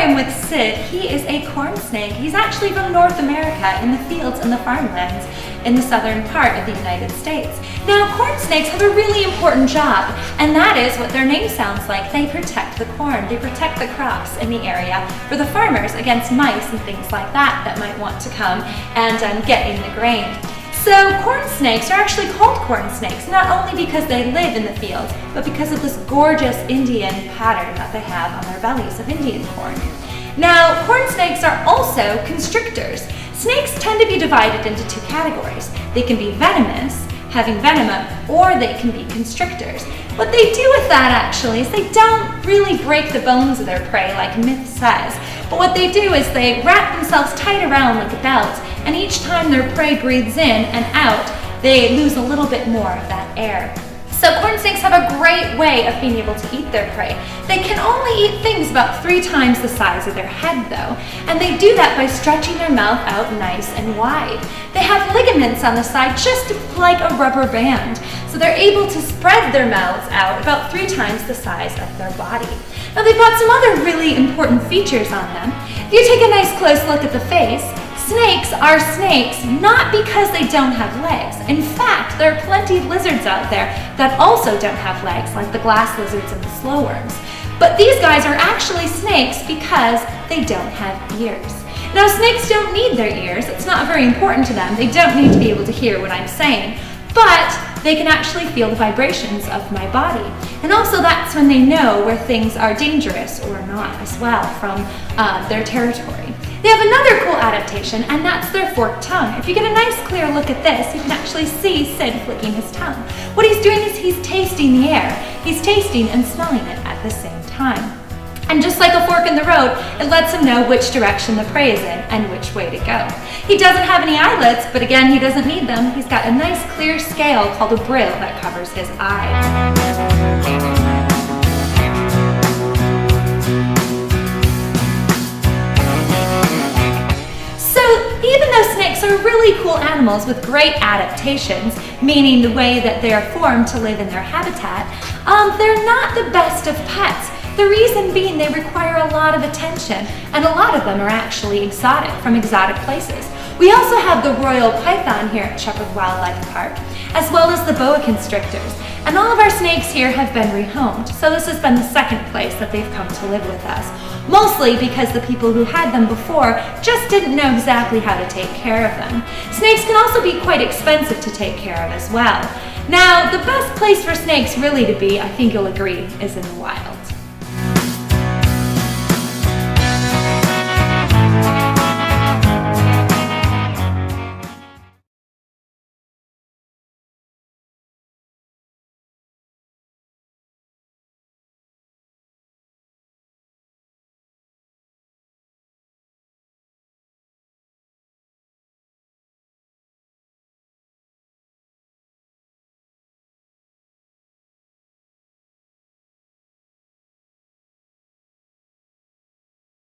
am with Sid. He is a corn snake. He's actually from North America, in the fields and the farmlands in the southern part of the United States. Now, corn snakes have a really important job, and that is what their name sounds like. They protect the corn. They protect the crops in the area for the farmers against mice and things like that that might want to come and get in the grain. So corn snakes are actually called corn snakes, not only because they live in the fields, but because of this gorgeous Indian pattern that they have on their bellies of Indian corn. Now, corn snakes are also constrictors. Snakes tend to be divided into two categories. They can be venomous, having venom, or they can be constrictors. What they do with that actually is they don't really break the bones of their prey like myth says, but what they do is they wrap themselves tight around like a belt, and each time their prey breathes in and out, they lose a little bit more of that air. So corn snakes have a great way of being able to eat their prey. They can only eat things about 3 times the size of their head though, and they do that by stretching their mouth out nice and wide. They have ligaments on the side just like a rubber band, so they're able to spread their mouths out about 3 times the size of their body. Now they've got some other really important features on them. If you take a nice close look at the face, snakes are snakes not because they don't have legs. In fact, there are plenty of lizards out there that also don't have legs, like the glass lizards and the slow worms. But these guys are actually snakes because they don't have ears. Now, snakes don't need their ears. It's not very important to them. They don't need to be able to hear what I'm saying, but they can actually feel the vibrations of my body. And also that's when they know where things are dangerous or not as well from their territory. They have another cool adaptation, and that's their forked tongue. If you get a nice clear look at this, you can actually see Sid flicking his tongue. What he's doing is he's tasting the air. He's tasting and smelling it at the same time. And just like a fork in the road, it lets him know which direction the prey is in and which way to go. He doesn't have any eyelids, but again, he doesn't need them. He's got a nice clear scale called a brill that covers his eyes. Even though snakes are really cool animals with great adaptations, meaning the way that they are formed to live in their habitat, they're not the best of pets. The reason being they require a lot of attention, and a lot of them are actually exotic, from exotic places. We also have the royal python here at Shepherd Wildlife Park, as well as the boa constrictors. And all of our snakes here have been rehomed, so this has been the second place that they've come to live with us. Mostly because the people who had them before just didn't know exactly how to take care of them. Snakes can also be quite expensive to take care of as well. Now, the best place for snakes really to be, I think you'll agree, is in the wild.